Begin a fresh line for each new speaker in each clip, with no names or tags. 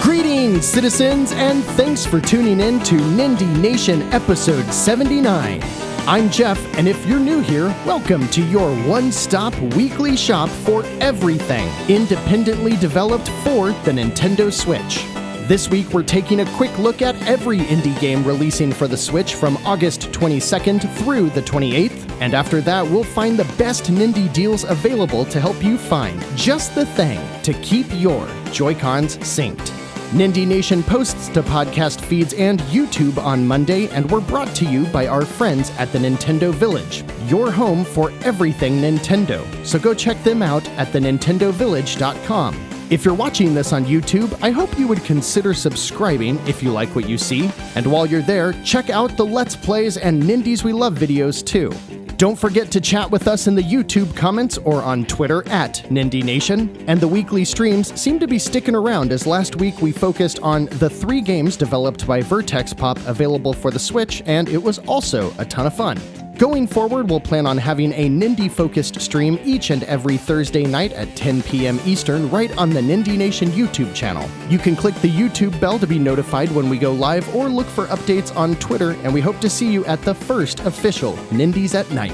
Greetings, citizens, and thanks for tuning in to Nindie Nation Episode 79. I'm Jeff, and if you're new here, welcome to your one-stop weekly shop for everything independently developed for the Nintendo Switch. This week, we're taking a quick look at every indie game releasing for the Switch from August 22nd through the 28th, and after that, we'll find the best Nindy deals available to help you find just the thing to keep your Joy-Cons synced. Nindie Nation posts to podcast feeds and YouTube on Monday, and we're brought to you by our friends at the Nintendo Village, your home for everything Nintendo. So go check them out at thenintendovillage.com. If you're watching this on YouTube, I hope you would consider subscribing if you like what you see. And while you're there, check out the Let's Plays and Nindies We Love videos too. Don't forget to chat with us in the YouTube comments or on Twitter at Nindie Nation. And the weekly streams seem to be sticking around, as last week we focused on the 3 games developed by Vertex Pop available for the Switch, and it was also a ton of fun. Going forward, we'll plan on having a Nindy-focused stream each and every Thursday night at 10 p.m. Eastern right on the Nindie Nation YouTube channel. You can click the YouTube bell to be notified when we go live or look for updates on Twitter, and we hope to see you at the first official Nindies at Night.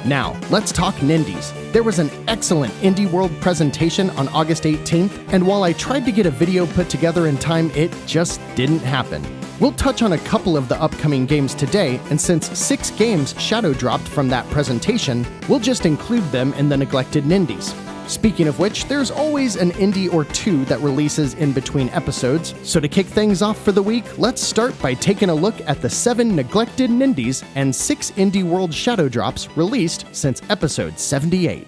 Now, let's talk Nindies. There was an excellent Indie World presentation on August 18th, and while I tried to get a video put together in time, it just didn't happen. We'll touch on a couple of the upcoming games today, and since 6 games shadow dropped from that presentation, we'll just include them in the neglected Nindies. Speaking of which, there's always an indie or 2 that releases in between episodes, so to kick things off for the week, let's start by taking a look at the 7 neglected Nindies and 6 Indie World shadow drops released since episode 78.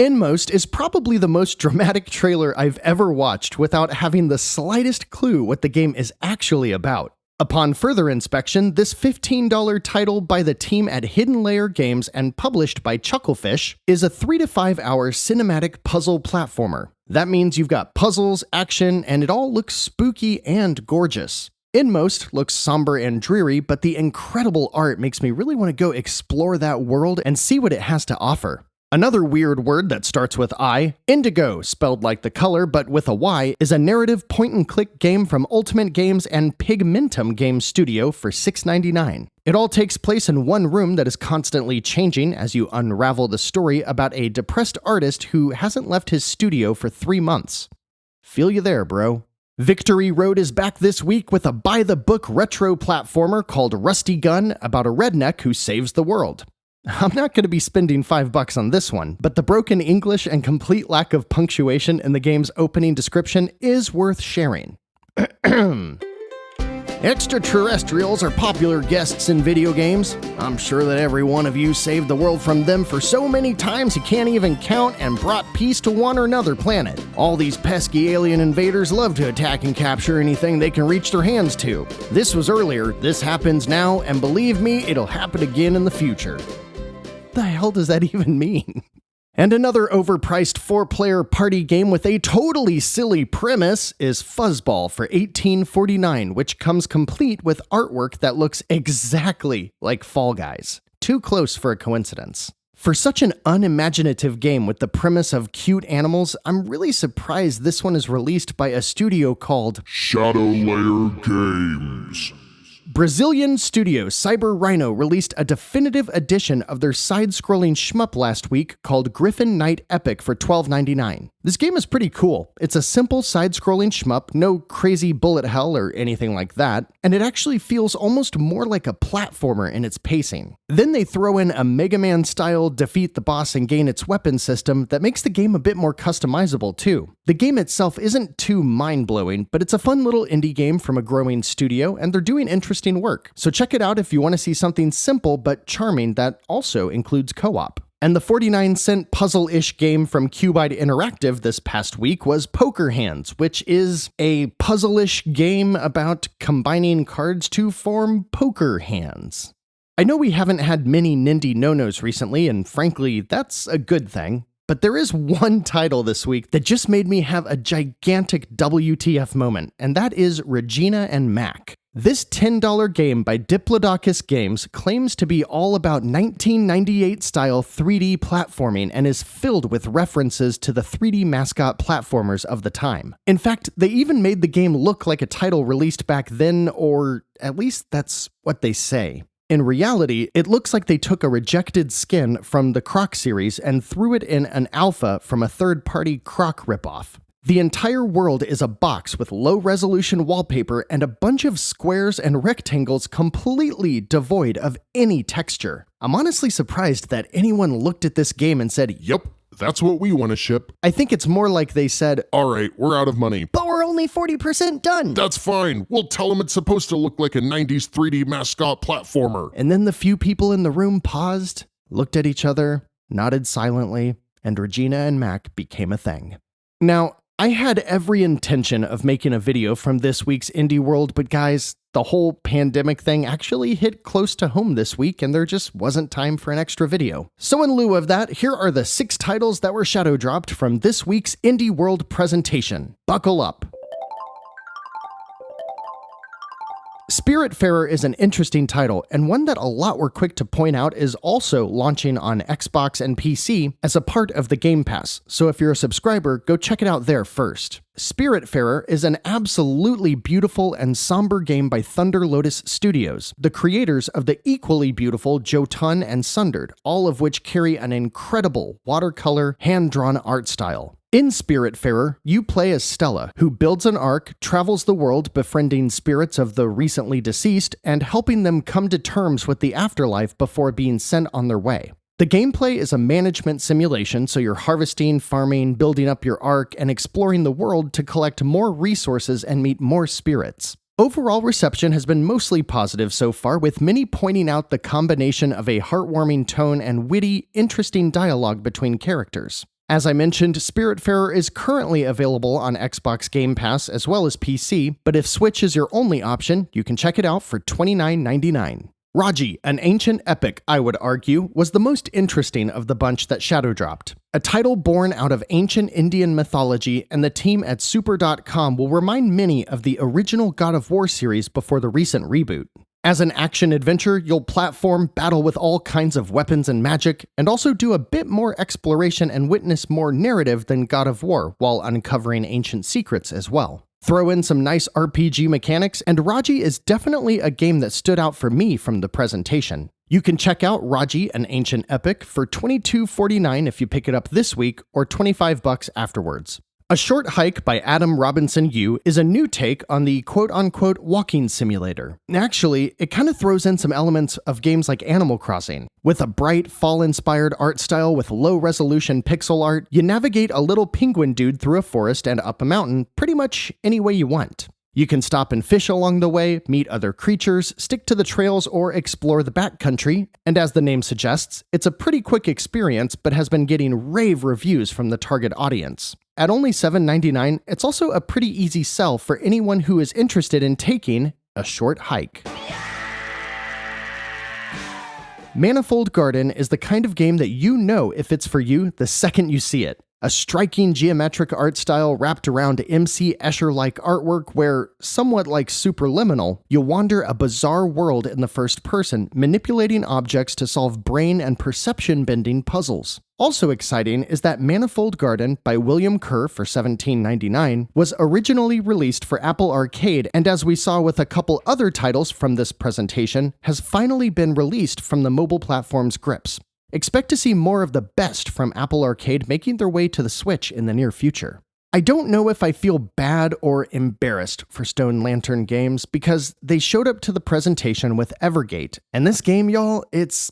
INMOST is probably the most dramatic trailer I've ever watched without having the slightest clue what the game is actually about. Upon further inspection, this $15 title by the team at Hidden Layer Games and published by Chucklefish is a 3 to 5 hour cinematic puzzle platformer. That means you've got puzzles, action, and it all looks spooky and gorgeous. INMOST looks somber and dreary, but the incredible art makes me really want to go explore that world and see what it has to offer. Another weird word that starts with I, Indigo, spelled like the color but with a Y, is a narrative point-and-click game from Ultimate Games and Pigmentum Game Studio for $6.99. It all takes place in one room that is constantly changing as you unravel the story about a depressed artist who hasn't left his studio for 3 months. Feel you there, bro. Victory Road is back this week with a by-the-book retro platformer called Rusty Gun about a redneck who saves the world. I'm not going to be spending $5 on this one, but the broken English and complete lack of punctuation in the game's opening description is worth sharing. Extraterrestrials are popular guests in video games. I'm sure that every one of you saved the world from them for so many times you can't even count and brought peace to one or another planet. All these pesky alien invaders love to attack and capture anything they can reach their hands to. This was earlier, this happens now, and believe me, it'll happen again in the future. What the hell does that even mean? And another overpriced 4-player party game with a totally silly premise is Fuzzball for $18.49, which comes complete with artwork that looks exactly like Fall Guys. Too close for a coincidence. For such an unimaginative game with the premise of cute animals, I'm really surprised this one is released by a studio called
Shadow Layer Games.
Brazilian studio Cyber Rhino released a definitive edition of their side-scrolling shmup last week called Griffin Knight Epic for $12.99. This game is pretty cool. It's a simple side-scrolling shmup, no crazy bullet hell or anything like that, and it actually feels almost more like a platformer in its pacing. Then they throw in a Mega Man-style defeat the boss and gain its weapon system that makes the game a bit more customizable too. The game itself isn't too mind-blowing, but it's a fun little indie game from a growing studio, and they're doing interesting work. So check it out if you want to see something simple but charming that also includes co-op. And the 49-cent puzzle-ish game from Cubide Interactive this past week was Poker Hands, which is a puzzle-ish game about combining cards to form poker hands. I know we haven't had many Nindie no-nos recently, and frankly, that's a good thing. But there is one title this week that just made me have a gigantic WTF moment, and that is Regina and Mac. This $10 game by Diplodocus Games claims to be all about 1998-style 3D platforming and is filled with references to the 3D mascot platformers of the time. In fact, they even made the game look like a title released back then, or at least that's what they say. In reality, it looks like they took a rejected skin from the Croc series and threw it in an alpha from a third-party Croc ripoff. The entire world is a box with low-resolution wallpaper and a bunch of squares and rectangles completely devoid of any texture. I'm honestly surprised that anyone looked at this game and said,
Yep, that's what we want to ship.
I think it's more like they said,
Alright, we're out of money.
but we're only 40% done.
That's fine. We'll tell them it's supposed to look like a 90s 3D mascot platformer.
And then the few people in the room paused, looked at each other, nodded silently, and Regina and Mac became a thing. Now, I had every intention of making a video from this week's Indie World, but guys, the whole pandemic thing actually hit close to home this week and there just wasn't time for an extra video. So in lieu of that, here are the 6 titles that were shadow dropped from this week's Indie World presentation. Buckle up. Spiritfarer is an interesting title, and one that a lot were quick to point out is also launching on Xbox and PC as a part of the Game Pass, so if you're a subscriber, go check it out there first. Spiritfarer is an absolutely beautiful and somber game by Thunder Lotus Studios, the creators of the equally beautiful Jotun and Sundered, all of which carry an incredible watercolor, hand-drawn art style. In Spiritfarer, you play as Stella, who builds an ark, travels the world befriending spirits of the recently deceased, and helping them come to terms with the afterlife before being sent on their way. The gameplay is a management simulation, so you're harvesting, farming, building up your ark, and exploring the world to collect more resources and meet more spirits. Overall reception has been mostly positive so far, with many pointing out the combination of a heartwarming tone and witty, interesting dialogue between characters. As I mentioned, Spiritfarer is currently available on Xbox Game Pass as well as PC, but if Switch is your only option, you can check it out for $29.99. Raji, an ancient epic, I would argue, was the most interesting of the bunch that shadow dropped. A title born out of ancient Indian mythology, and the team at Super.com will remind many of the original God of War series before the recent reboot. As an action-adventure, you'll platform, battle with all kinds of weapons and magic, and also do a bit more exploration and witness more narrative than God of War, while uncovering ancient secrets as well. Throw in some nice RPG mechanics, and Raji is definitely a game that stood out for me from the presentation. You can check out Raji, an ancient epic, for $22.49 if you pick it up this week, or $25 afterwards. A Short Hike by Adam Robinson Yu is a new take on the quote-unquote walking simulator. Actually, it kind of throws in some elements of games like Animal Crossing. With a bright, fall-inspired art style with low-resolution pixel art, you navigate a little penguin dude through a forest and up a mountain pretty much any way you want. You can stop and fish along the way, meet other creatures, stick to the trails, or explore the backcountry, and as the name suggests, it's a pretty quick experience but has been getting rave reviews from the target audience. At only $7.99, it's also a pretty easy sell for anyone who is interested in taking a short hike. Manifold Garden is the kind of game that you know if it's for you the second you see it. A striking geometric art style wrapped around MC Escher-like artwork where, somewhat like Superliminal, you wander a bizarre world in the first person, manipulating objects to solve brain and perception-bending puzzles. Also exciting is that Manifold Garden by William Kerr for $17.99 was originally released for Apple Arcade, and as we saw with a couple other titles from this presentation, has finally been released from the mobile platform's grips. Expect to see more of the best from Apple Arcade making their way to the Switch in the near future. I don't know if I feel bad or embarrassed for Stone Lantern Games because they showed up to the presentation with Evergate, and this game, y'all, it's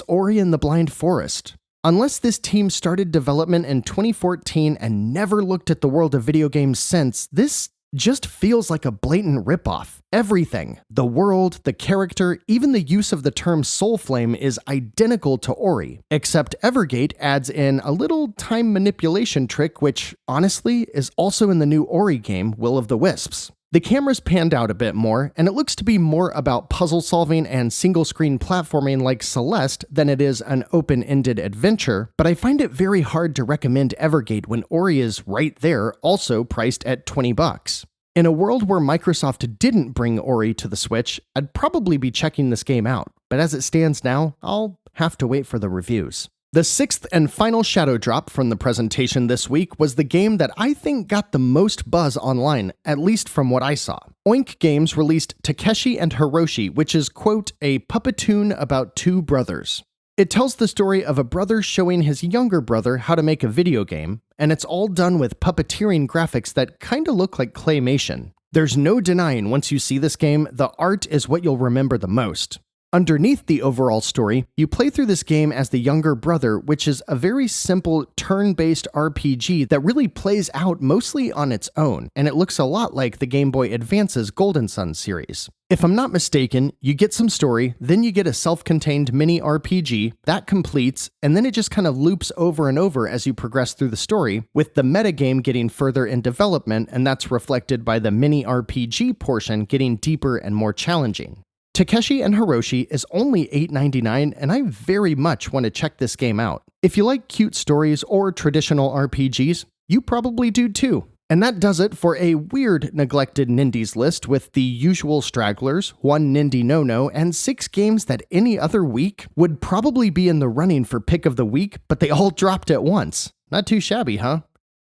Ori and the Blind Forest. Unless this team started development in 2014 and never looked at the world of video games since, this just feels like a blatant ripoff. Everything, the world, the character, even the use of the term Soulflame is identical to Ori, except Evergate adds in a little time manipulation trick which, honestly, is also in the new Ori game, Will of the Wisps. The camera's panned out a bit more, and it looks to be more about puzzle solving and single-screen platforming like Celeste than it is an open-ended adventure, but I find it very hard to recommend Evergate when Ori is right there, also priced at $20. In a world where Microsoft didn't bring Ori to the Switch, I'd probably be checking this game out, but as it stands now, I'll have to wait for the reviews. The sixth and final shadow drop from the presentation this week was the game that I think got the most buzz online, at least from what I saw. Oink Games released Takeshi and Hiroshi, which is, quote, a puppetoon about two brothers. It tells the story of a brother showing his younger brother how to make a video game, and it's all done with puppeteering graphics that kinda look like claymation. There's no denying once you see this game, the art is what you'll remember the most. Underneath the overall story, you play through this game as the younger brother, which is a very simple turn-based RPG that really plays out mostly on its own, and it looks a lot like the Game Boy Advance's Golden Sun series. If I'm not mistaken, you get some story, then you get a self-contained mini RPG, that completes, and then it just kind of loops over and over as you progress through the story, with the metagame getting further in development, and that's reflected by the mini RPG portion getting deeper and more challenging. Takeshi and Hiroshi is only $8.99, and I very much want to check this game out. If you like cute stories or traditional RPGs, you probably do too. And that does it for a weird neglected Nindies list with the usual stragglers, 1 Nindie no-no, and 6 games that any other week would probably be in the running for pick of the week, but they all dropped at once. Not too shabby, huh?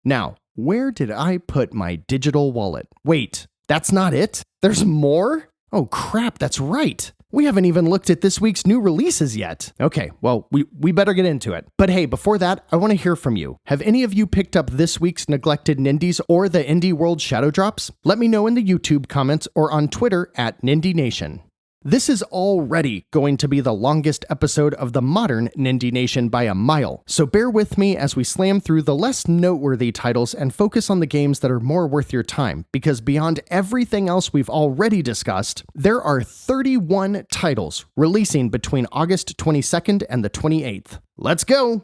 Now, where did I put my digital wallet? Wait, that's not it? There's more? Oh crap, that's right. We haven't even looked at this week's new releases yet. Okay, well, we better get into it. But hey, before that, I want to hear from you. Have any of you picked up this week's neglected Nindies or the Indie World Shadow Drops? Let me know in the YouTube comments or on Twitter at Nindie Nation. This is already going to be the longest episode of the modern Nindie Nation by a mile, so bear with me as we slam through the less noteworthy titles and focus on the games that are more worth your time, because beyond everything else we've already discussed, there are 31 titles releasing between August 22nd and the 28th. Let's go!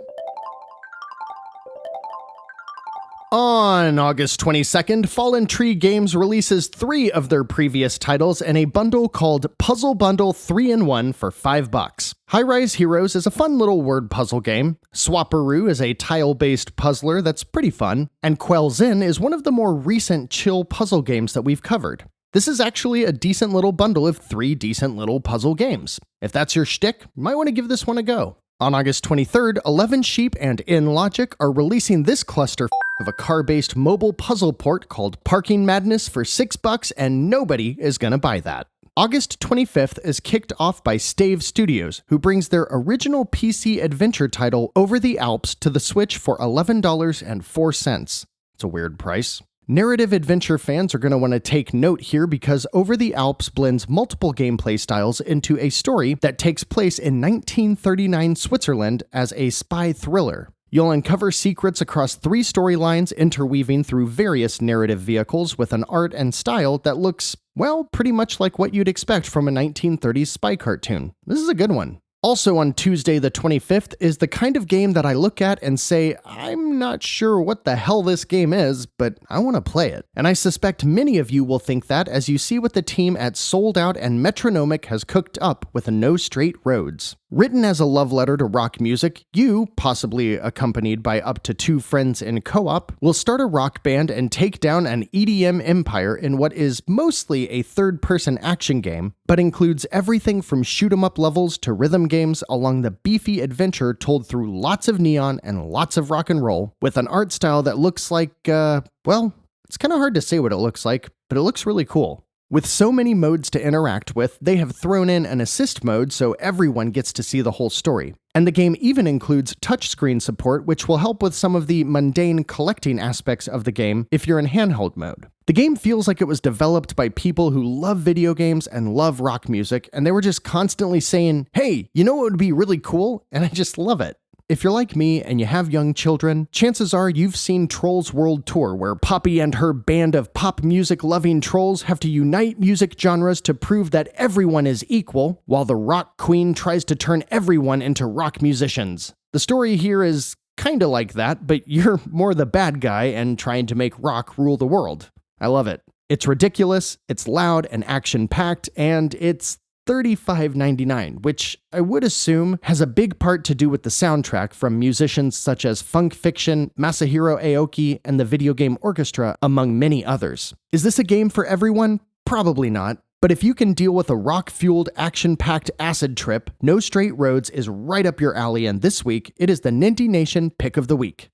On August 22nd, Fallen Tree Games releases 3 of their previous titles in a bundle called Puzzle Bundle 3-in-1 for $5. High-Rise Heroes is a fun little word puzzle game, Swapperoo is a tile-based puzzler that's pretty fun, and Quells In is one of the more recent chill puzzle games that we've covered. This is actually a decent little bundle of 3 decent little puzzle games. If that's your shtick, you might want to give this one a go. On August 23rd, 11 Sheep and InLogic are releasing this cluster of a car-based mobile puzzle port called Parking Madness for $6, and nobody is gonna buy that. August 25th is kicked off by Stave Studios, who brings their original PC adventure title Over the Alps to the Switch for $11.04. It's a weird price. Narrative adventure fans are going to want to take note here because Over the Alps blends multiple gameplay styles into a story that takes place in 1939 Switzerland as a spy thriller. You'll uncover secrets across 3 storylines interweaving through various narrative vehicles with an art and style that looks, well, pretty much like what you'd expect from a 1930s spy cartoon. This is a good one. Also on Tuesday the 25th is the kind of game that I look at and say, I'm not sure what the hell this game is, but I want to play it. And I suspect many of you will think that as you see what the team at Sold Out and Metronomic has cooked up with No Straight Roads. Written as a love letter to rock music, you, possibly accompanied by up to 2 friends in co-op, will start a rock band and take down an EDM empire in what is mostly a third-person action game, but includes everything from shoot-'em-up levels to rhythm games along the beefy adventure told through lots of neon and lots of rock and roll, with an art style that looks like, well, it's kind of hard to say what it looks like, but it looks really cool. With so many modes to interact with, they have thrown in an assist mode so everyone gets to see the whole story. And the game even includes touchscreen support, which will help with some of the mundane collecting aspects of the game if you're in handheld mode. The game feels like it was developed by people who love video games and love rock music, and they were just constantly saying, hey, you know what would be really cool? And I just love it. If you're like me and you have young children, chances are you've seen Trolls World Tour, where Poppy and her band of pop music-loving trolls have to unite music genres to prove that everyone is equal, while the rock queen tries to turn everyone into rock musicians. The story here is kinda like that, but you're more the bad guy and trying to make rock rule the world. I love it. It's ridiculous, it's loud and action-packed, and it's $35.99, which I would assume has a big part to do with the soundtrack from musicians such as Funk Fiction, Masahiro Aoki, and the Video Game Orchestra, among many others. Is this a game for everyone? Probably not. But if you can deal with a rock-fueled, action-packed acid trip, No Straight Roads is right up your alley, and this week, it is the Nindie Nation Pick of the Week.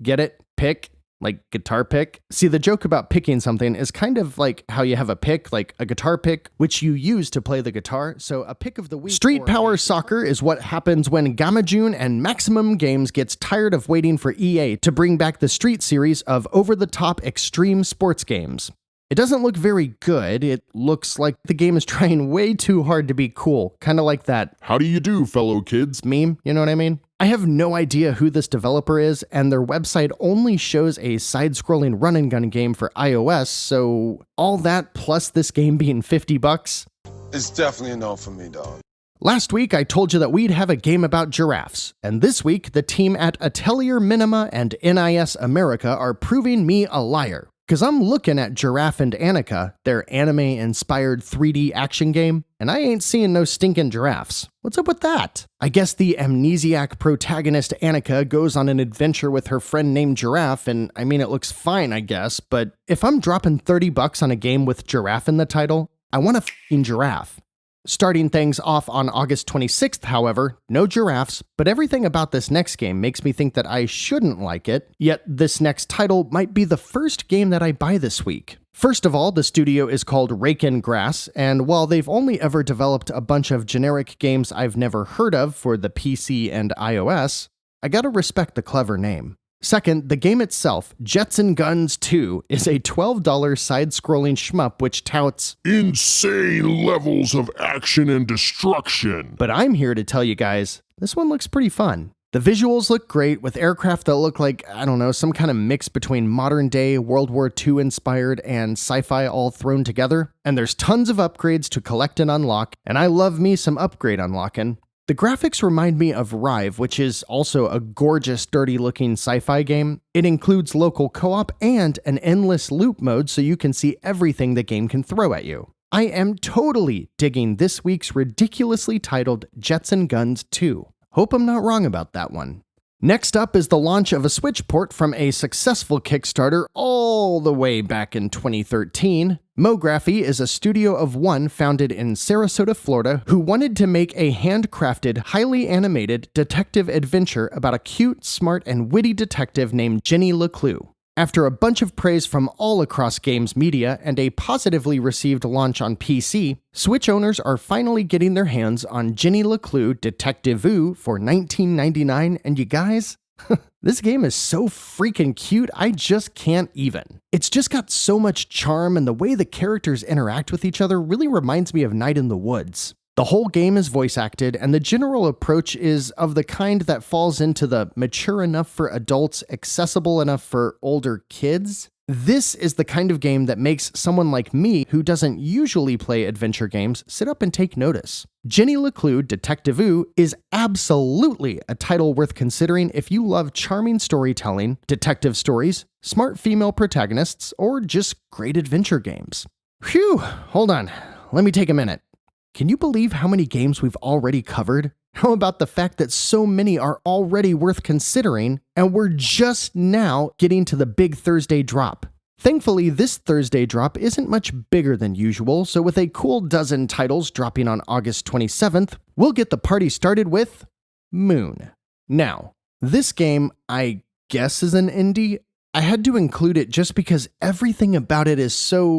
Get it? Pick? Like guitar pick? See, the joke about picking something is kind of like how you have a pick, like a guitar pick, which you use to play the guitar, so a pick of the week. Street Power Soccer is what happens when Gamajune and Maximum Games gets tired of waiting for EA to bring back the Street series of over-the-top extreme sports games. It doesn't look very good. It looks like the game is trying way too hard to be cool, kind of like that
How do you do, fellow kids?
meme, you know what I mean? I have no idea who this developer is, and their website only shows a side-scrolling run-and-gun game for iOS, so all that plus this game being $50?
It's definitely a no for me, dog.
Last week, I told you that we'd have a game about giraffes, and this week, the team at Atelier Minima and NIS America are proving me a liar. Because I'm looking at Giraffe and Annika, their anime-inspired 3D action game, and I ain't seeing no stinking giraffes. What's up with that? I guess the amnesiac protagonist Annika goes on an adventure with her friend named Giraffe, and I mean, it looks fine, I guess, but if I'm dropping $30 on a game with giraffe in the title, I want a f***ing giraffe. Starting things off on August 26th, however, no giraffes, but everything about this next game makes me think that I shouldn't like it, yet this next title might be the first game that I buy this week. First of all, the studio is called Raken Grass, and while they've only ever developed a bunch of generic games I've never heard of for the PC and iOS, I gotta respect the clever name. Second, the game itself, Jets and Guns 2, is a $12 side-scrolling shmup which touts
Insane levels of action and destruction.
But I'm here to tell you guys, this one looks pretty fun. The visuals look great with aircraft that look like, I don't know, some kind of mix between modern-day World War II inspired and sci-fi all thrown together. And there's tons of upgrades to collect and unlock, and I love me some upgrade unlocking. The graphics remind me of Rive, which is also a gorgeous, dirty-looking sci-fi game. It includes local co-op and an endless loop mode so you can see everything the game can throw at you. I am totally digging this week's ridiculously titled Jets and Guns 2. Hope I'm not wrong about that one. Next up is the launch of a Switch port from a successful Kickstarter all the way back in 2013. Mography is a studio of one founded in Sarasota, Florida, who wanted to make a handcrafted, highly animated detective adventure about a cute, smart, and witty detective named Jenny LeClue. After a bunch of praise from all across games media and a positively received launch on PC, Switch owners are finally getting their hands on Jenny LeClue Detective-oo for $19.99, and you guys, this game is so freaking cute, I just can't even. It's just got so much charm, and the way the characters interact with each other really reminds me of Night in the Woods. The whole game is voice acted, and the general approach is of the kind that falls into the mature enough for adults, accessible enough for older kids. This is the kind of game that makes someone like me, who doesn't usually play adventure games, sit up and take notice. Jenny LeClue Detective-oo is absolutely a title worth considering if you love charming storytelling, detective stories, smart female protagonists, or just great adventure games. Phew, hold on, let me take a minute. Can you believe how many games we've already covered? How about the fact that so many are already worth considering, and we're just now getting to the big Thursday drop? Thankfully, this Thursday drop isn't much bigger than usual, so with a cool dozen titles dropping on August 27th, we'll get the party started with Moon. Now, this game, I guess, is an indie. I had to include it just because everything about it is so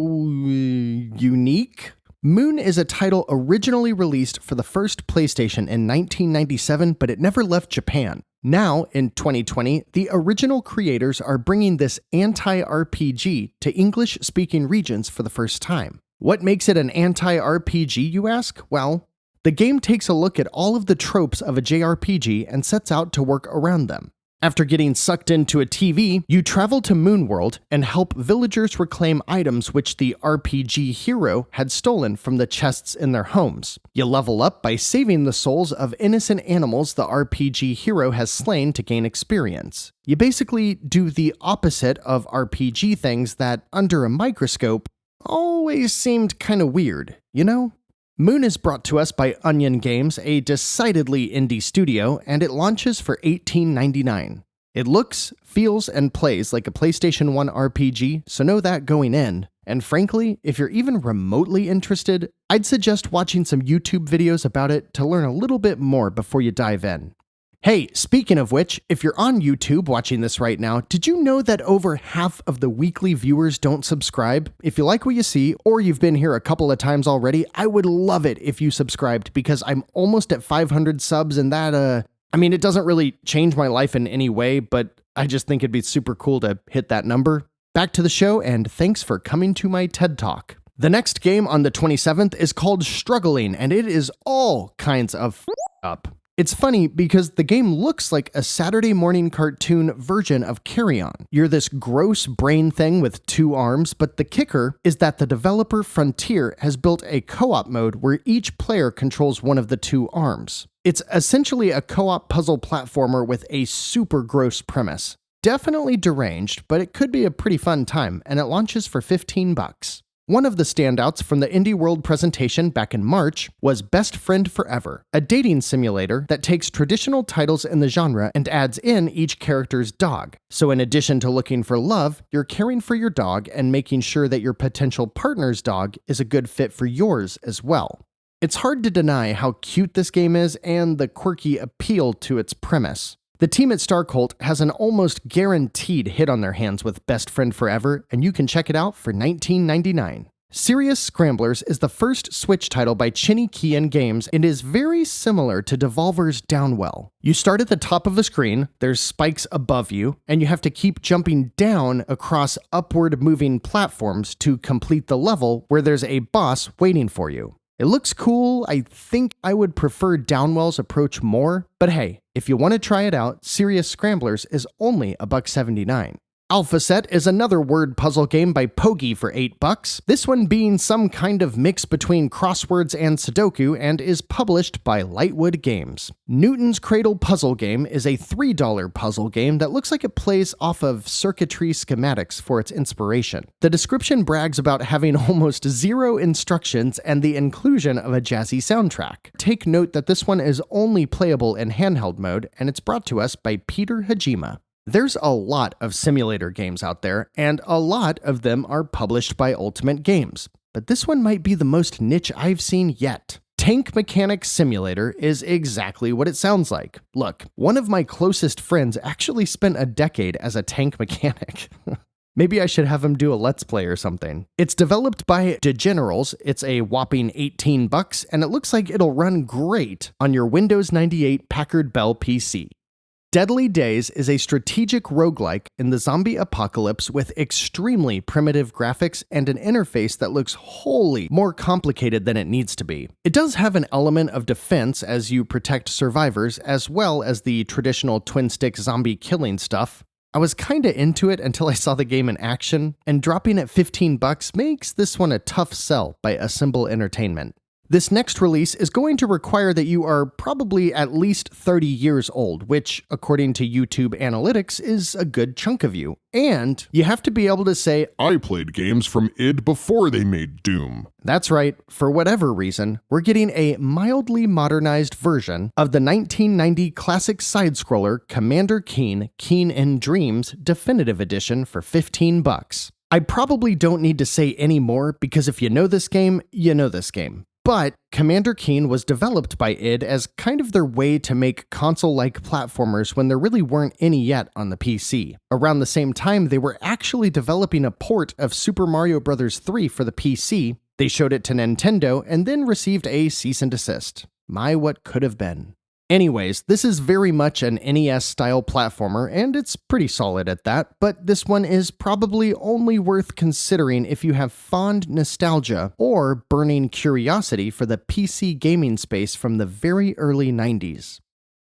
unique. Moon is a title originally released for the first PlayStation in 1997, but it never left Japan. Now, in 2020, the original creators are bringing this anti-RPG to English-speaking regions for the first time. What makes it an anti-RPG, you ask? Well, the game takes a look at all of the tropes of a JRPG and sets out to work around them. After getting sucked into a TV, you travel to Moonworld and help villagers reclaim items which the RPG hero had stolen from the chests in their homes. You level up by saving the souls of innocent animals the RPG hero has slain to gain experience. You basically do the opposite of RPG things that, under a microscope, always seemed kinda weird, you know? Moon is brought to us by Onion Games, a decidedly indie studio, and it launches for $18.99. It looks, feels, and plays like a PlayStation 1 RPG, so know that going in. And frankly, if you're even remotely interested, I'd suggest watching some YouTube videos about it to learn a little bit more before you dive in. Hey, speaking of which, if you're on YouTube watching this right now, did you know that over half of the weekly viewers don't subscribe? If you like what you see, or you've been here a couple of times already, I would love it if you subscribed because I'm almost at 500 subs and that, it doesn't really change my life in any way, but I just think it'd be super cool to hit that number. Back to the show, and thanks for coming to my TED Talk. The next game on the 27th is called Struggling, and it is all kinds of up. It's funny because the game looks like a Saturday morning cartoon version of Carry On. You're this gross brain thing with 2 arms, but the kicker is that the developer Frontier has built a co-op mode where each player controls one of the 2 arms. It's essentially a co-op puzzle platformer with a super gross premise. Definitely deranged, but it could be a pretty fun time, and it launches for $15. One of the standouts from the Indie World presentation back in March was Best Friend Forever, a dating simulator that takes traditional titles in the genre and adds in each character's dog. So in addition to looking for love, you're caring for your dog and making sure that your potential partner's dog is a good fit for yours as well. It's hard to deny how cute this game is and the quirky appeal to its premise. The team at Starcolt has an almost guaranteed hit on their hands with Best Friend Forever, and you can check it out for $19.99. Serious Scramblers is the first Switch title by Chinny Kian Games and is very similar to Devolver's Downwell. You start at the top of the screen, there's spikes above you, and you have to keep jumping down across upward moving platforms to complete the level where there's a boss waiting for you. It looks cool. I think I would prefer Downwell's approach more, but hey, if you want to try it out, Serious Scramblers is only $1.79. Alpha Set is another word puzzle game by Pogi for $8, this one being some kind of mix between crosswords and Sudoku and is published by Lightwood Games. Newton's Cradle Puzzle Game is a $3 puzzle game that looks like it plays off of circuitry schematics for its inspiration. The description brags about having almost 0 instructions and the inclusion of a jazzy soundtrack. Take note that this one is only playable in handheld mode, and it's brought to us by Peter Hajima. There's a lot of simulator games out there, and a lot of them are published by Ultimate Games, but this one might be the most niche I've seen yet. Tank Mechanic Simulator is exactly what it sounds like. Look, one of my closest friends actually spent a decade as a tank mechanic. Maybe I should have him do a Let's Play or something. It's developed by DeGenerals, it's a whopping $18, and it looks like it'll run great on your Windows 98 Packard Bell PC. Deadly Days is a strategic roguelike in the zombie apocalypse with extremely primitive graphics and an interface that looks wholly more complicated than it needs to be. It does have an element of defense as you protect survivors, as well as the traditional twin-stick zombie killing stuff. I was kinda into it until I saw the game in action, and dropping at $15 makes this one a tough sell by Assemble Entertainment. This next release is going to require that you are probably at least 30 years old, which, according to YouTube analytics, is a good chunk of you. And you have to be able to say,
I played games from id before they made Doom.
That's right, for whatever reason, we're getting a mildly modernized version of the 1990 classic side-scroller Commander Keen: Keen in Dreams Definitive Edition for $15. I probably don't need to say any more because if you know this game, you know this game. But Commander Keen was developed by id as kind of their way to make console-like platformers when there really weren't any yet on the PC. Around the same time, they were actually developing a port of Super Mario Bros. 3 for the PC. They showed it to Nintendo and then received a cease and desist. My, what could have been. Anyways, this is very much an NES-style platformer, and it's pretty solid at that, but this one is probably only worth considering if you have fond nostalgia or burning curiosity for the PC gaming space from the very early 90s.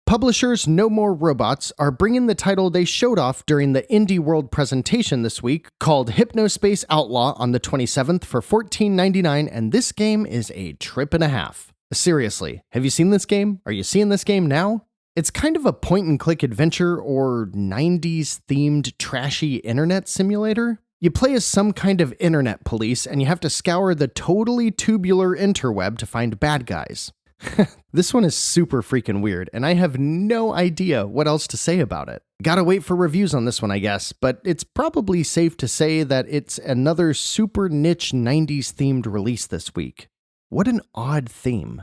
Publishers No More Robots are bringing the title they showed off during the Indie World presentation this week, called Hypnospace Outlaw on the 27th for $14.99, and this game is a trip and a half. Seriously, have you seen this game? Are you seeing this game now? It's kind of a point-and-click adventure or 90s-themed trashy internet simulator. You play as some kind of internet police, and you have to scour the totally tubular interweb to find bad guys. This one is super freaking weird, and I have no idea what else to say about it. Gotta wait for reviews on this one, I guess, but it's probably safe to say that it's another super niche 90s themed release this week. What an odd theme.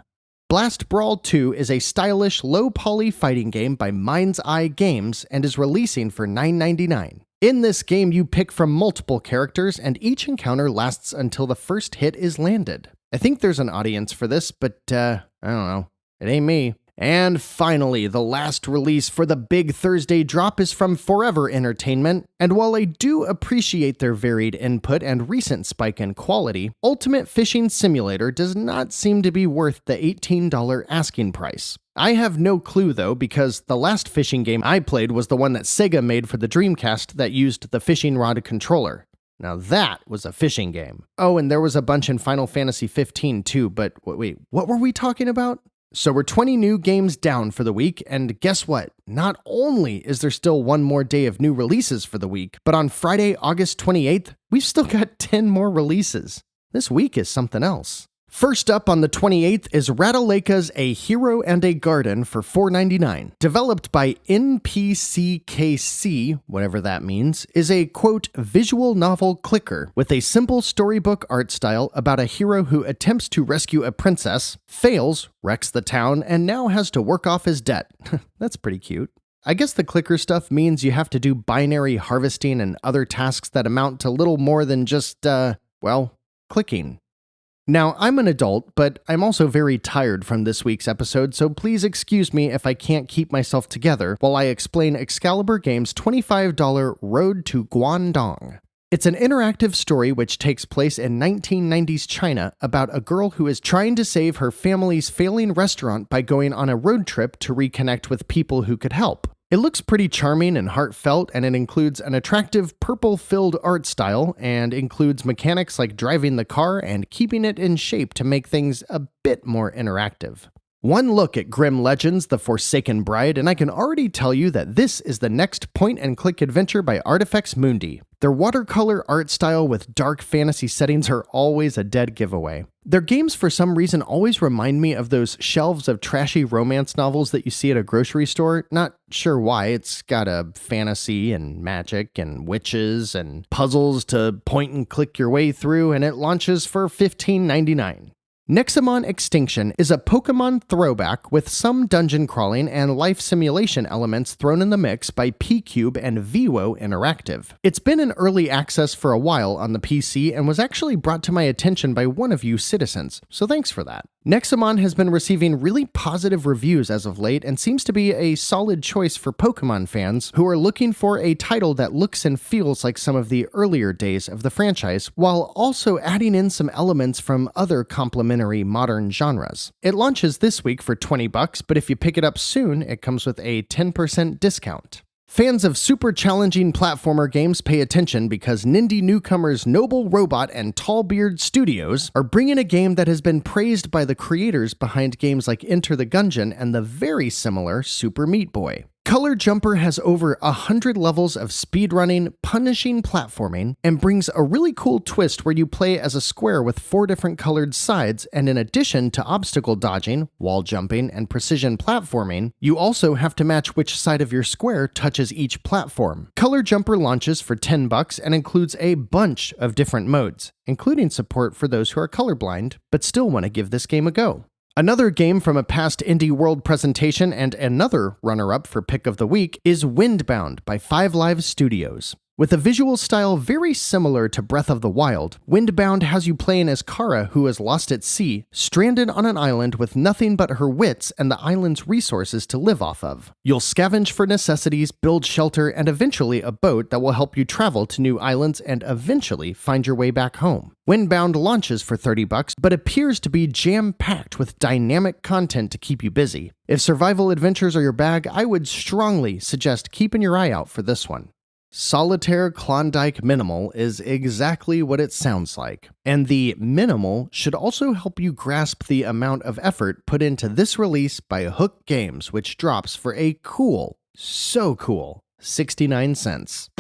Blast Brawl 2 is a stylish, low-poly fighting game by Mind's Eye Games and is releasing for $9.99. In this game, you pick from multiple characters, and each encounter lasts until the first hit is landed. I think there's an audience for this, but I don't know. It ain't me. And finally, the last release for the big Thursday drop is from Forever Entertainment, and while I do appreciate their varied input and recent spike in quality, Ultimate Fishing Simulator does not seem to be worth the $18 asking price. I have no clue though, because the last fishing game I played was the one that Sega made for the Dreamcast that used the fishing rod controller. Now that was a fishing game. Oh, and there was a bunch in Final Fantasy 15 too, but wait, what were we talking about? So we're 20 new games down for the week, and guess what? Not only is there still one more day of new releases for the week, but on Friday, August 28th, we've still got 10 more releases. This week is something else. First up on the 28th is Ratalaika's A Hero and a Garden for $4.99. Developed by NPCKC, whatever that means, is a, quote, visual novel clicker with a simple storybook art style about a hero who attempts to rescue a princess, fails, wrecks the town, and now has to work off his debt. That's pretty cute. I guess the clicker stuff means you have to do binary harvesting and other tasks that amount to little more than just, clicking. Now, I'm an adult, but I'm also very tired from this week's episode, so please excuse me if I can't keep myself together while I explain Excalibur Games' $25 Road to Guangdong. It's an interactive story which takes place in 1990s China about a girl who is trying to save her family's failing restaurant by going on a road trip to reconnect with people who could help. It looks pretty charming and heartfelt, and it includes an attractive purple-filled art style and includes mechanics like driving the car and keeping it in shape to make things a bit more interactive. One look at Grim Legends: The Forsaken Bride, and I can already tell you that this is the next point-and-click adventure by Artifex Mundi. Their watercolor art style with dark fantasy settings are always a dead giveaway. Their games for some reason always remind me of those shelves of trashy romance novels that you see at a grocery store. Not sure why. It's got a fantasy and magic and witches and puzzles to point and click your way through, and it launches for $15.99. Nexamon Extinction is a Pokemon throwback with some dungeon crawling and life simulation elements thrown in the mix by P-Cube and Vivo Interactive. It's been in early access for a while on the PC and was actually brought to my attention by one of you citizens, so thanks for that. Nexamon has been receiving really positive reviews as of late and seems to be a solid choice for Pokemon fans who are looking for a title that looks and feels like some of the earlier days of the franchise, while also adding in some elements from other complementary modern genres. It launches this week for $20, but if you pick it up soon, it comes with a 10% discount. Fans of super challenging platformer games pay attention because Nindie newcomers Noble Robot and Tallbeard Studios are bringing a game that has been praised by the creators behind games like Enter the Gungeon and the very similar Super Meat Boy. Color Jumper has over 100 levels of speedrunning, punishing platforming, and brings a really cool twist where you play as a square with 4 different colored sides, and in addition to obstacle dodging, wall jumping, and precision platforming, you also have to match which side of your square touches each platform. Color Jumper launches for $10 and includes a bunch of different modes, including support for those who are colorblind, but still want to give this game a go. Another game from a past Indie World presentation and another runner-up for Pick of the Week is WindBound by 5 Live Studios. With a visual style very similar to Breath of the Wild, WindBound has you playing as Kara, who is lost at sea, stranded on an island with nothing but her wits and the island's resources to live off of. You'll scavenge for necessities, build shelter, and eventually a boat that will help you travel to new islands and eventually find your way back home. WindBound launches for $30, but appears to be jam-packed with dynamic content to keep you busy. If survival adventures are your bag, I would strongly suggest keeping your eye out for this one. Solitaire Klondike Minimal is exactly what it sounds like, and the minimal should also help you grasp the amount of effort put into this release by Hook Games, which drops for a cool, so cool, 69 cents.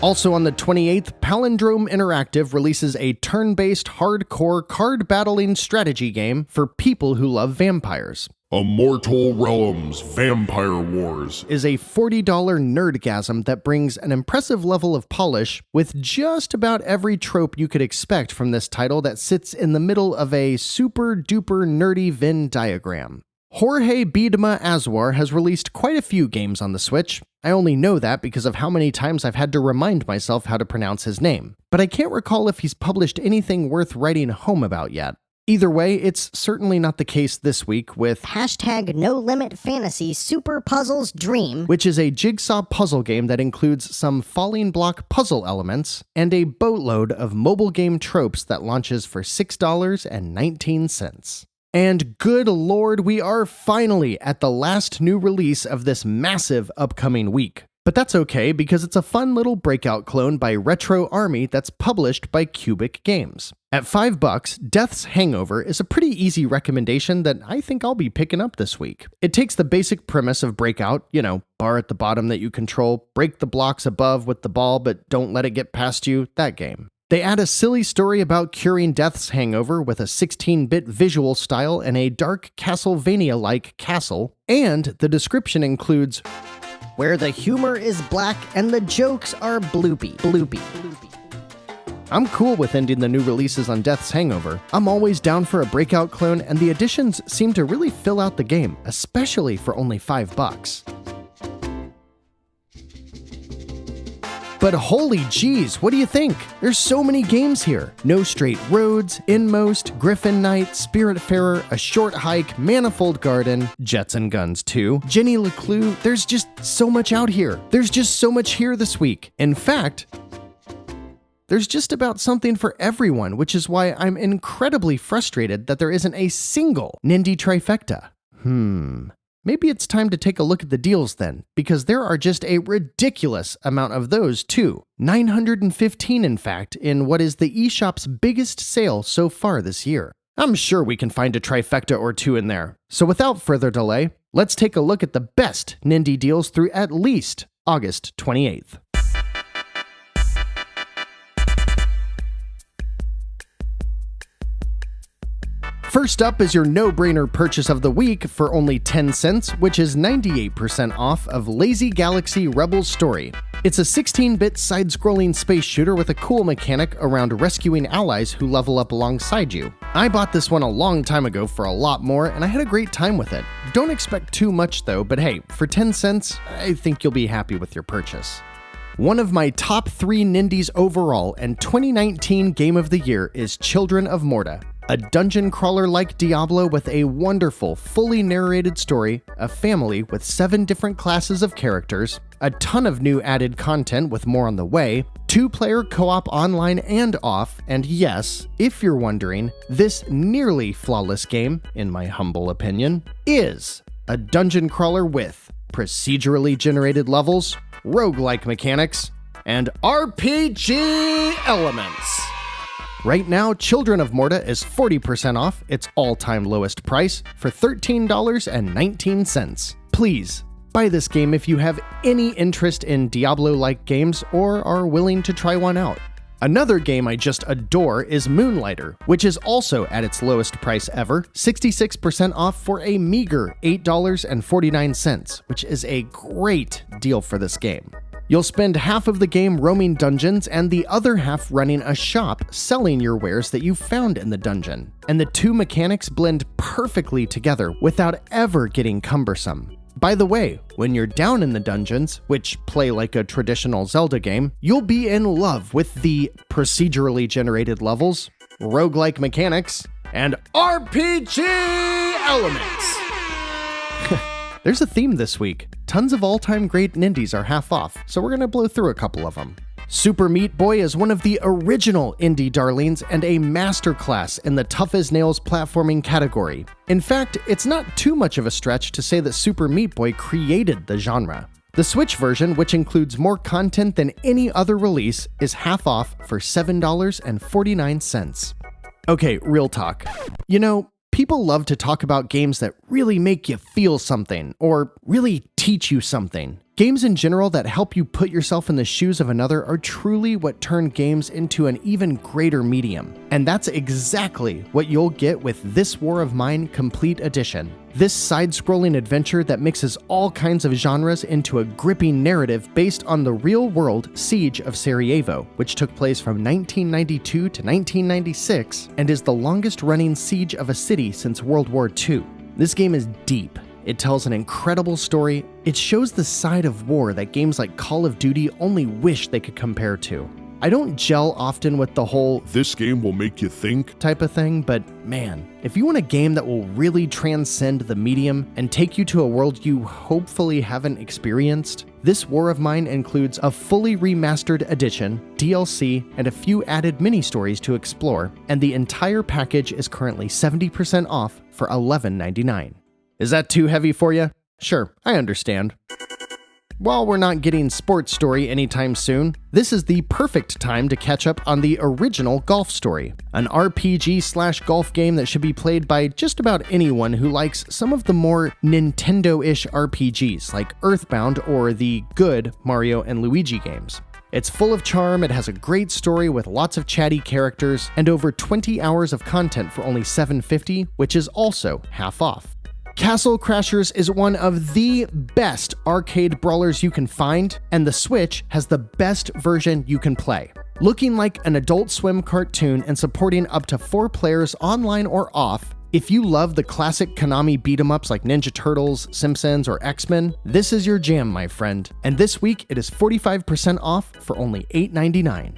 Also on the 28th, Palindrome Interactive releases a turn-based hardcore card battling strategy game for people who love vampires.
Immortal Realms Vampire Wars
Is a $40 nerdgasm that brings an impressive level of polish with just about every trope you could expect from this title that sits in the middle of a super-duper nerdy Venn diagram. Jorge Biedma Azuar has released quite a few games on the Switch. I only know that because of how many times I've had to remind myself how to pronounce his name, but I can't recall if he's published anything worth writing home about yet. Either way, it's certainly not the case this week with
#No Limit Fantasy Super Puzzles Dream,
which is a jigsaw puzzle game that includes some falling block puzzle elements and a boatload of mobile game tropes that launches for $6.19. And good lord, we are finally at the last new release of this massive upcoming week. But that's okay because it's a fun little breakout clone by Retro Army that's published by Cubic Games. At $5, Death's Hangover is a pretty easy recommendation that I think I'll be picking up this week. It takes the basic premise of Breakout, bar at the bottom that you control, break the blocks above with the ball but don't let it get past you, that game. They add a silly story about curing Death's Hangover with a 16-bit visual style and a dark Castlevania-like castle, and the description includes
where the humor is black and the jokes are bloopy.
I'm cool with ending the new releases on Death's Hangover. I'm always down for a breakout clone, and the additions seem to really fill out the game, especially for only $5. But holy jeez, what do you think? There's so many games here. No Straight Roads, INMOST, Griffin Knight, Spiritfarer, A Short Hike, Manifold Garden, Jets and Guns 2, Jenny LeClue. There's just so much out here. There's just so much here this week. In fact, there's just about something for everyone, which is why I'm incredibly frustrated that there isn't a single Nindy trifecta. Maybe it's time to take a look at the deals then, because there are just a ridiculous amount of those too. 915 in fact, in what is the eShop's biggest sale so far this year. I'm sure we can find a trifecta or two in there. So without further delay, let's take a look at the best Nindy deals through at least August 28th. First up is your no-brainer purchase of the week for only 10 cents, which is 98% off of Lazy Galaxy Rebels Story. It's a 16-bit side-scrolling space shooter with a cool mechanic around rescuing allies who level up alongside you. I bought this one a long time ago for a lot more, and I had a great time with it. Don't expect too much though, but hey, for 10 cents, I think you'll be happy with your purchase. One of my top 3 Nindies overall and 2019 Game of the Year is Children of Morta. A dungeon crawler like Diablo with a wonderful, fully narrated story, a family with 7 different classes of characters, a ton of new added content with more on the way, 2-player co-op online and off, and yes, if you're wondering, this nearly flawless game, in my humble opinion, is a dungeon crawler with procedurally generated levels, roguelike mechanics, and RPG elements. Right now, Children of Morta is 40% off its all-time lowest price for $13.19. Please, buy this game if you have any interest in Diablo-like games or are willing to try one out. Another game I just adore is Moonlighter, which is also at its lowest price ever, 66% off for a meager $8.49, which is a great deal for this game. You'll spend half of the game roaming dungeons and the other half running a shop selling your wares that you found in the dungeon. And the two mechanics blend perfectly together without ever getting cumbersome. By the way, when you're down in the dungeons, which play like a traditional Zelda game, you'll be in love with the procedurally generated levels, roguelike mechanics, and RPG elements. There's a theme this week. Tons of all-time great Nindies are half off, so we're gonna blow through a couple of them. Super Meat Boy is one of the original indie darlings and a masterclass in the tough-as-nails platforming category. In fact, it's not too much of a stretch to say that Super Meat Boy created the genre. The Switch version, which includes more content than any other release, is half off for $7.49. Okay, real talk. People love to talk about games that really make you feel something, or really teach you something. Games in general that help you put yourself in the shoes of another are truly what turn games into an even greater medium. And that's exactly what you'll get with This War of Mine Complete Edition. This side-scrolling adventure that mixes all kinds of genres into a gripping narrative based on the real-world Siege of Sarajevo, which took place from 1992 to 1996 and is the longest-running siege of a city since World War II. This game is deep. It tells an incredible story. It shows the side of war that games like Call of Duty only wish they could compare to. I don't gel often with the whole
"this game will make you think"
type of thing, but man, if you want a game that will really transcend the medium and take you to a world you hopefully haven't experienced, This War of Mine includes a fully remastered edition, DLC, and a few added mini-stories to explore, and the entire package is currently 70% off for $11.99. Is that too heavy for you? Sure, I understand. While we're not getting Sports Story anytime soon, this is the perfect time to catch up on the original Golf Story, an RPG/golf game that should be played by just about anyone who likes some of the more Nintendo-ish RPGs like Earthbound or the good Mario and Luigi games. It's full of charm, it has a great story with lots of chatty characters, and over 20 hours of content for only $7.50, which is also half off. Castle Crashers is one of the best arcade brawlers you can find, and the Switch has the best version you can play. Looking like an Adult Swim cartoon and supporting up to 4 players online or off, if you love the classic Konami beat-em-ups like Ninja Turtles, Simpsons, or X-Men, this is your jam, my friend. And this week, it is 45% off for only $8.99.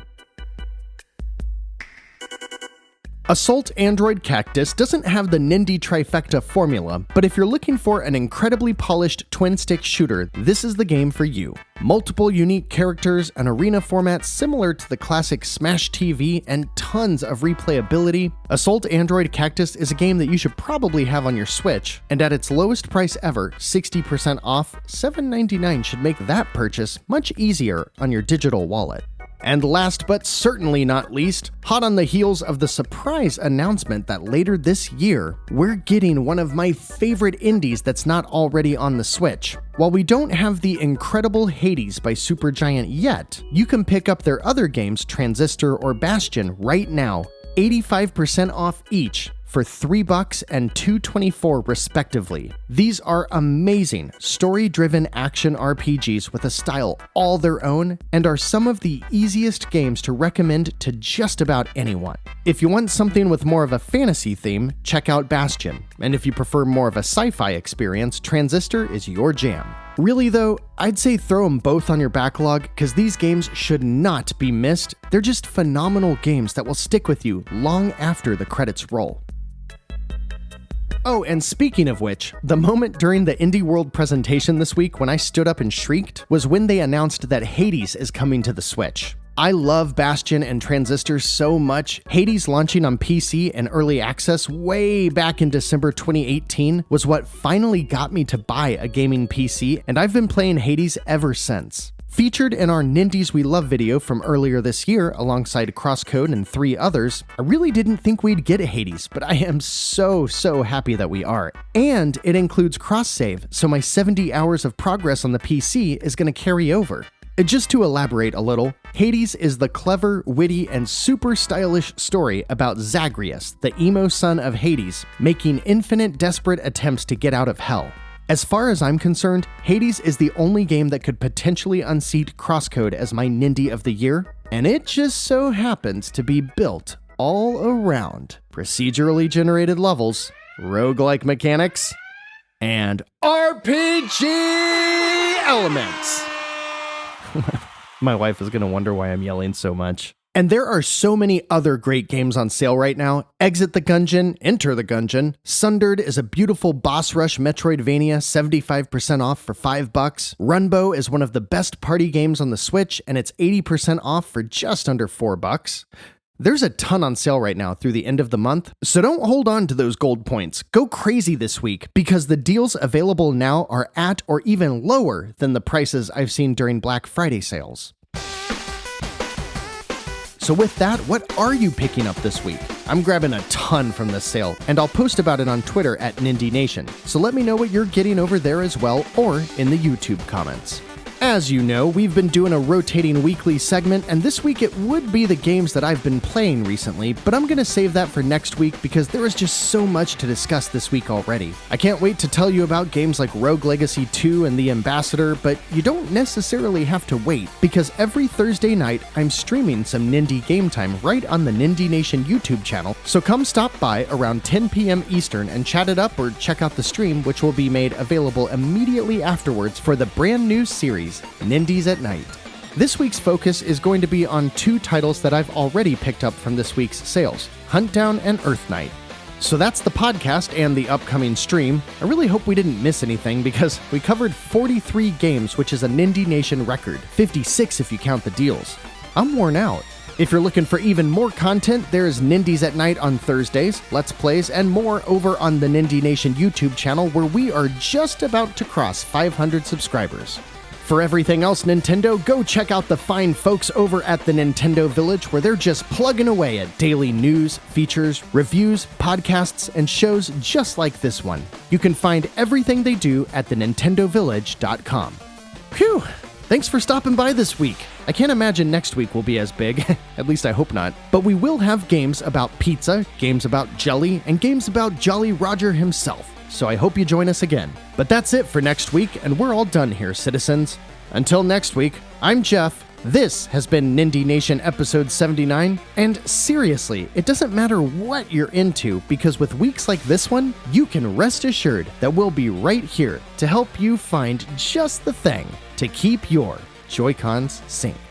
Assault Android Cactus doesn't have the Nindy trifecta formula, but if you're looking for an incredibly polished twin-stick shooter, this is the game for you. Multiple unique characters, an arena format similar to the classic Smash TV, and tons of replayability, Assault Android Cactus is a game that you should probably have on your Switch, and at its lowest price ever, 60% off, $7.99 should make that purchase much easier on your digital wallet. And last but certainly not least, hot on the heels of the surprise announcement that later this year, we're getting one of my favorite indies that's not already on the Switch. While we don't have the incredible Hades by Supergiant yet, you can pick up their other games, Transistor or Bastion, right now, 85% off each, for $3 and $2.24 respectively. These are amazing, story-driven action RPGs with a style all their own, and are some of the easiest games to recommend to just about anyone. If you want something with more of a fantasy theme, check out Bastion, and if you prefer more of a sci-fi experience, Transistor is your jam. Really though, I'd say throw them both on your backlog, because these games should not be missed. They're just phenomenal games that will stick with you long after the credits roll. Oh, and speaking of which, the moment during the Indie World presentation this week when I stood up and shrieked was when they announced that Hades is coming to the Switch. I love Bastion and Transistor so much. Hades launching on PC and early access way back in December 2018 was what finally got me to buy a gaming PC, and I've been playing Hades ever since. Featured in our Nindies We Love video from earlier this year alongside Crosscode and 3 others, I really didn't think we'd get a Hades, but I am so happy that we are. And it includes cross-save, so my 70 hours of progress on the PC is going to carry over. Just to elaborate a little, Hades is the clever, witty, and super stylish story about Zagreus, the emo son of Hades, making infinite desperate attempts to get out of hell. As far as I'm concerned, Hades is the only game that could potentially unseat Crosscode as my Nindy of the Year, and it just so happens to be built all around procedurally generated levels, roguelike mechanics, and RPG elements. My wife is going to wonder why I'm yelling so much. And there are so many other great games on sale right now. Exit the Gungeon, Enter the Gungeon. Sundered is a beautiful boss rush Metroidvania, 75% off for $5. Runbow is one of the best party games on the Switch, and it's 80% off for just under $4. There's a ton on sale right now through the end of the month, so don't hold on to those gold points. Go crazy this week, because the deals available now are at or even lower than the prices I've seen during Black Friday sales. So with that, what are you picking up this week? I'm grabbing a ton from this sale, and I'll post about it on Twitter at Nindie Nation, so let me know what you're getting over there as well, or in the YouTube comments. As you know, we've been doing a rotating weekly segment, and this week it would be the games that I've been playing recently, but I'm gonna save that for next week because there is just so much to discuss this week already. I can't wait to tell you about games like Rogue Legacy 2 and The Ambassador, but you don't necessarily have to wait because every Thursday night I'm streaming some Nindie game time right on the Nindie Nation YouTube channel, so come stop by around 10 p.m. Eastern and chat it up or check out the stream, which will be made available immediately afterwards for the brand new series, Nindies at Night. This week's focus is going to be on two titles that I've already picked up from this week's sales, Huntdown and Earth Knight. So that's the podcast and the upcoming stream. I really hope we didn't miss anything because we covered 43 games, which is a Nindie Nation record, 56 if you count the deals. I'm worn out. If you're looking for even more content, there's Nindies at Night on Thursdays, Let's Plays, and more over on the Nindie Nation YouTube channel where we are just about to cross 500 subscribers. For everything else Nintendo, go check out the fine folks over at the Nintendo Village where they're just plugging away at daily news, features, reviews, podcasts, and shows just like this one. You can find everything they do at thenintendovillage.com. Phew! Thanks for stopping by this week. I can't imagine next week will be as big, at least I hope not. But we will have games about pizza, games about jelly, and games about Jolly Roger himself. So I hope you join us again. But that's it for next week, and we're all done here, citizens. Until next week, I'm Jeff. This has been Nindie Nation episode 79, and seriously, it doesn't matter what you're into, because with weeks like this one, you can rest assured that we'll be right here to help you find just the thing to keep your Joy-Cons synced.